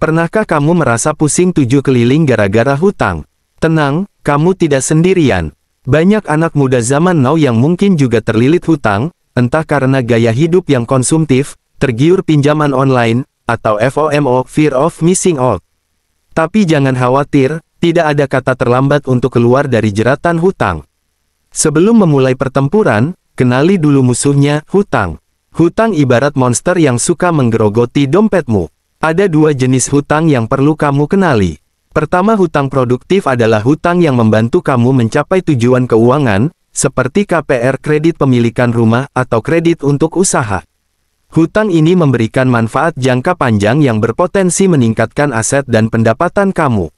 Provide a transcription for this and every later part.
Pernahkah kamu merasa pusing tujuh keliling gara-gara hutang? Tenang, kamu tidak sendirian. Banyak anak muda zaman now yang mungkin juga terlilit hutang, entah karena gaya hidup yang konsumtif, tergiur pinjaman online, atau FOMO, fear of missing out. Tapi jangan khawatir, tidak ada kata terlambat untuk keluar dari jeratan hutang. Sebelum memulai pertempuran, kenali dulu musuhnya, hutang. Hutang ibarat monster yang suka menggerogoti dompetmu. Ada dua jenis hutang yang perlu kamu kenali. Pertama, hutang produktif adalah hutang yang membantu kamu mencapai tujuan keuangan, seperti KPR, kredit pemilikan rumah, atau kredit untuk usaha. Hutang ini memberikan manfaat jangka panjang yang berpotensi meningkatkan aset dan pendapatan kamu.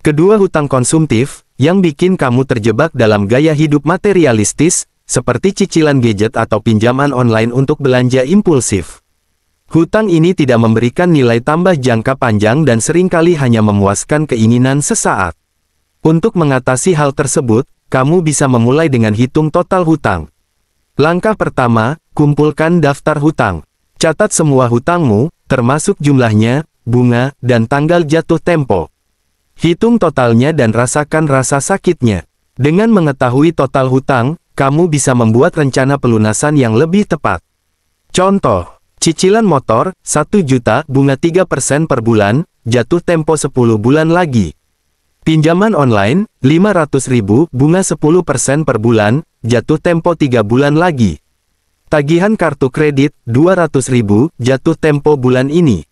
Kedua, hutang konsumtif, yang bikin kamu terjebak dalam gaya hidup materialistis, seperti cicilan gadget atau pinjaman online untuk belanja impulsif. Hutang ini tidak memberikan nilai tambah jangka panjang dan seringkali hanya memuaskan keinginan sesaat. Untuk mengatasi hal tersebut, kamu bisa memulai dengan hitung total hutang. Langkah pertama, kumpulkan daftar hutang. Catat semua hutangmu, termasuk jumlahnya, bunga, dan tanggal jatuh tempo. Hitung totalnya dan rasakan rasa sakitnya. Dengan mengetahui total hutang, kamu bisa membuat rencana pelunasan yang lebih tepat. Contoh, cicilan motor, 1 juta, bunga 3% per bulan, jatuh tempo 10 bulan lagi. Pinjaman online, 500.000, bunga 10% per bulan, jatuh tempo 3 bulan lagi. Tagihan kartu kredit, 200.000, jatuh tempo bulan ini.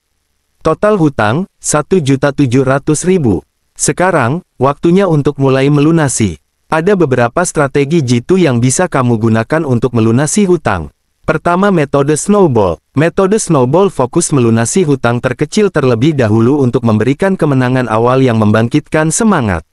Total hutang, 1.700.000. Sekarang, waktunya untuk mulai melunasi. Ada beberapa strategi jitu yang bisa kamu gunakan untuk melunasi hutang. Pertama, metode snowball. Metode snowball fokus melunasi hutang terkecil terlebih dahulu untuk memberikan kemenangan awal yang membangkitkan semangat.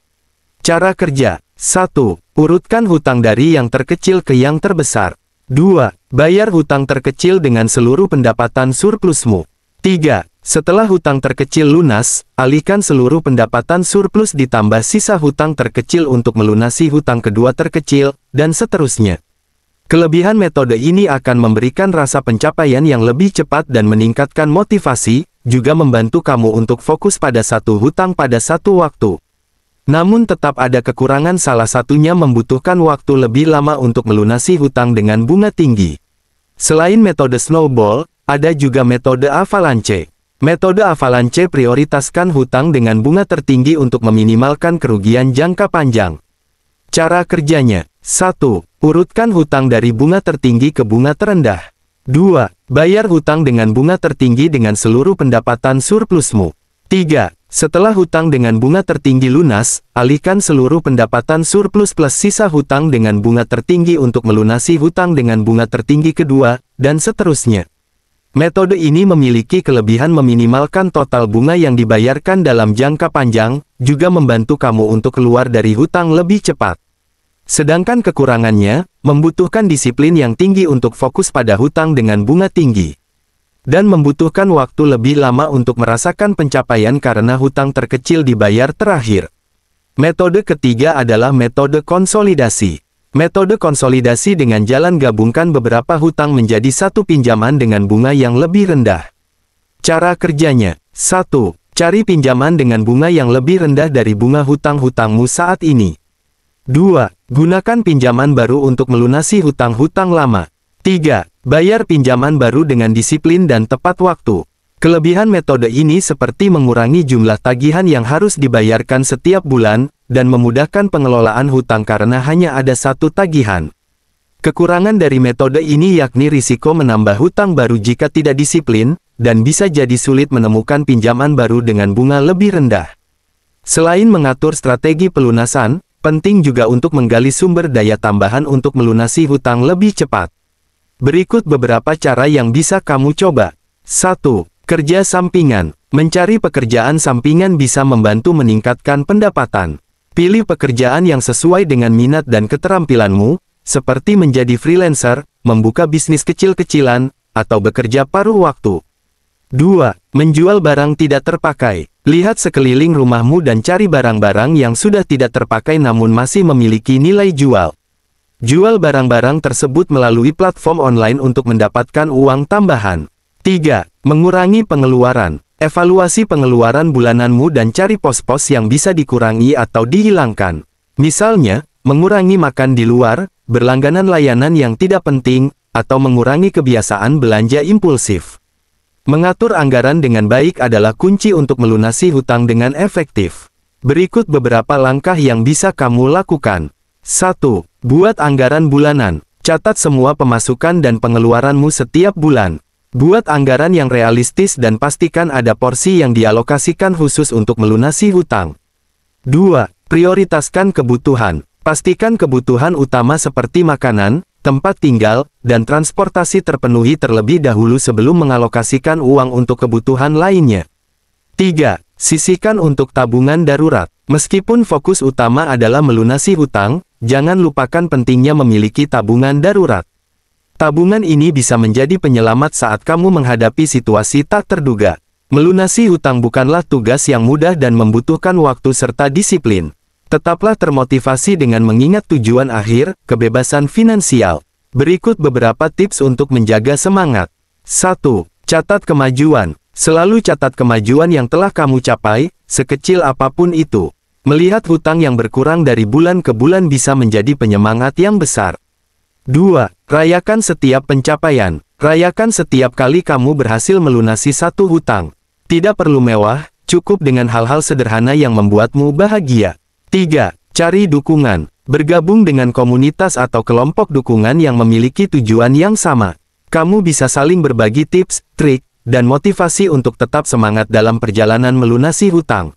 Cara kerja. 1. Urutkan hutang dari yang terkecil ke yang terbesar. 2. Bayar hutang terkecil dengan seluruh pendapatan surplusmu. 3. Setelah hutang terkecil lunas, alihkan seluruh pendapatan surplus ditambah sisa hutang terkecil untuk melunasi hutang kedua terkecil, dan seterusnya. Kelebihan metode ini akan memberikan rasa pencapaian yang lebih cepat dan meningkatkan motivasi, juga membantu kamu untuk fokus pada satu hutang pada satu waktu. Namun tetap ada kekurangan, salah satunya membutuhkan waktu lebih lama untuk melunasi hutang dengan bunga tinggi. Selain metode snowball, ada juga metode avalanche. Metode avalanche prioritaskan hutang dengan bunga tertinggi untuk meminimalkan kerugian jangka panjang. Cara kerjanya. 1. Urutkan hutang dari bunga tertinggi ke bunga terendah. 2. Bayar hutang dengan bunga tertinggi dengan seluruh pendapatan surplusmu. 3. Setelah hutang dengan bunga tertinggi lunas, alihkan seluruh pendapatan surplus plus sisa hutang dengan bunga tertinggi untuk melunasi hutang dengan bunga tertinggi kedua, dan seterusnya. Metode ini memiliki kelebihan meminimalkan total bunga yang dibayarkan dalam jangka panjang, juga membantu kamu untuk keluar dari hutang lebih cepat. Sedangkan kekurangannya, membutuhkan disiplin yang tinggi untuk fokus pada hutang dengan bunga tinggi. Dan membutuhkan waktu lebih lama untuk merasakan pencapaian karena hutang terkecil dibayar terakhir. Metode ketiga adalah metode konsolidasi. Metode konsolidasi dengan jalan gabungkan beberapa hutang menjadi satu pinjaman dengan bunga yang lebih rendah. Cara kerjanya. 1. Cari pinjaman dengan bunga yang lebih rendah dari bunga hutang-hutangmu saat ini. 2. Gunakan pinjaman baru untuk melunasi hutang-hutang lama. 3. Bayar pinjaman baru dengan disiplin dan tepat waktu. Kelebihan metode ini seperti mengurangi jumlah tagihan yang harus dibayarkan setiap bulan, dan memudahkan pengelolaan hutang karena hanya ada satu tagihan. Kekurangan dari metode ini yakni risiko menambah hutang baru jika tidak disiplin, dan bisa jadi sulit menemukan pinjaman baru dengan bunga lebih rendah. Selain mengatur strategi pelunasan, penting juga untuk menggali sumber daya tambahan untuk melunasi hutang lebih cepat. Berikut beberapa cara yang bisa kamu coba. 1. Kerja sampingan. Mencari pekerjaan sampingan bisa membantu meningkatkan pendapatan. Pilih pekerjaan yang sesuai dengan minat dan keterampilanmu, seperti menjadi freelancer, membuka bisnis kecil-kecilan, atau bekerja paruh waktu. 2. Menjual barang tidak terpakai. Lihat sekeliling rumahmu dan cari barang-barang yang sudah tidak terpakai namun masih memiliki nilai jual. Jual barang-barang tersebut melalui platform online untuk mendapatkan uang tambahan. 3. Mengurangi pengeluaran. Evaluasi pengeluaran bulananmu dan cari pos-pos yang bisa dikurangi atau dihilangkan. Misalnya, mengurangi makan di luar, berlangganan layanan yang tidak penting, atau mengurangi kebiasaan belanja impulsif. Mengatur anggaran dengan baik adalah kunci untuk melunasi hutang dengan efektif. Berikut beberapa langkah yang bisa kamu lakukan. 1. Buat anggaran bulanan. Catat semua pemasukan dan pengeluaranmu setiap bulan. Buat anggaran yang realistis dan pastikan ada porsi yang dialokasikan khusus untuk melunasi hutang. 2. Prioritaskan kebutuhan. Pastikan kebutuhan utama seperti makanan, tempat tinggal, dan transportasi terpenuhi terlebih dahulu sebelum mengalokasikan uang untuk kebutuhan lainnya. 3. Sisihkan untuk tabungan darurat. Meskipun fokus utama adalah melunasi hutang, jangan lupakan pentingnya memiliki tabungan darurat. Tabungan ini bisa menjadi penyelamat saat kamu menghadapi situasi tak terduga. Melunasi hutang bukanlah tugas yang mudah dan membutuhkan waktu serta disiplin. Tetaplah termotivasi dengan mengingat tujuan akhir, kebebasan finansial. Berikut beberapa tips untuk menjaga semangat. 1. Catat kemajuan. Selalu catat kemajuan yang telah kamu capai, sekecil apapun itu. Melihat hutang yang berkurang dari bulan ke bulan bisa menjadi penyemangat yang besar. 2. Rayakan setiap pencapaian. Rayakan setiap kali kamu berhasil melunasi satu hutang. Tidak perlu mewah, cukup dengan hal-hal sederhana yang membuatmu bahagia. 3. Cari dukungan. Bergabung dengan komunitas atau kelompok dukungan yang memiliki tujuan yang sama. Kamu bisa saling berbagi tips, trik, dan motivasi untuk tetap semangat dalam perjalanan melunasi hutang.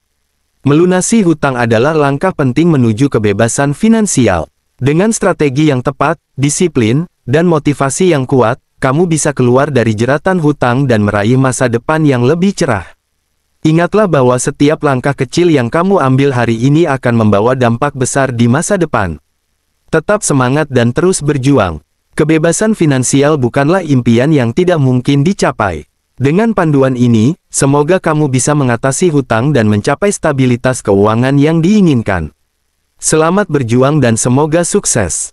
Melunasi hutang adalah langkah penting menuju kebebasan finansial. Dengan strategi yang tepat, disiplin, dan motivasi yang kuat, kamu bisa keluar dari jeratan hutang dan meraih masa depan yang lebih cerah. Ingatlah bahwa setiap langkah kecil yang kamu ambil hari ini akan membawa dampak besar di masa depan. Tetap semangat dan terus berjuang. Kebebasan finansial bukanlah impian yang tidak mungkin dicapai. Dengan panduan ini, semoga kamu bisa mengatasi hutang dan mencapai stabilitas keuangan yang diinginkan. Selamat berjuang dan semoga sukses.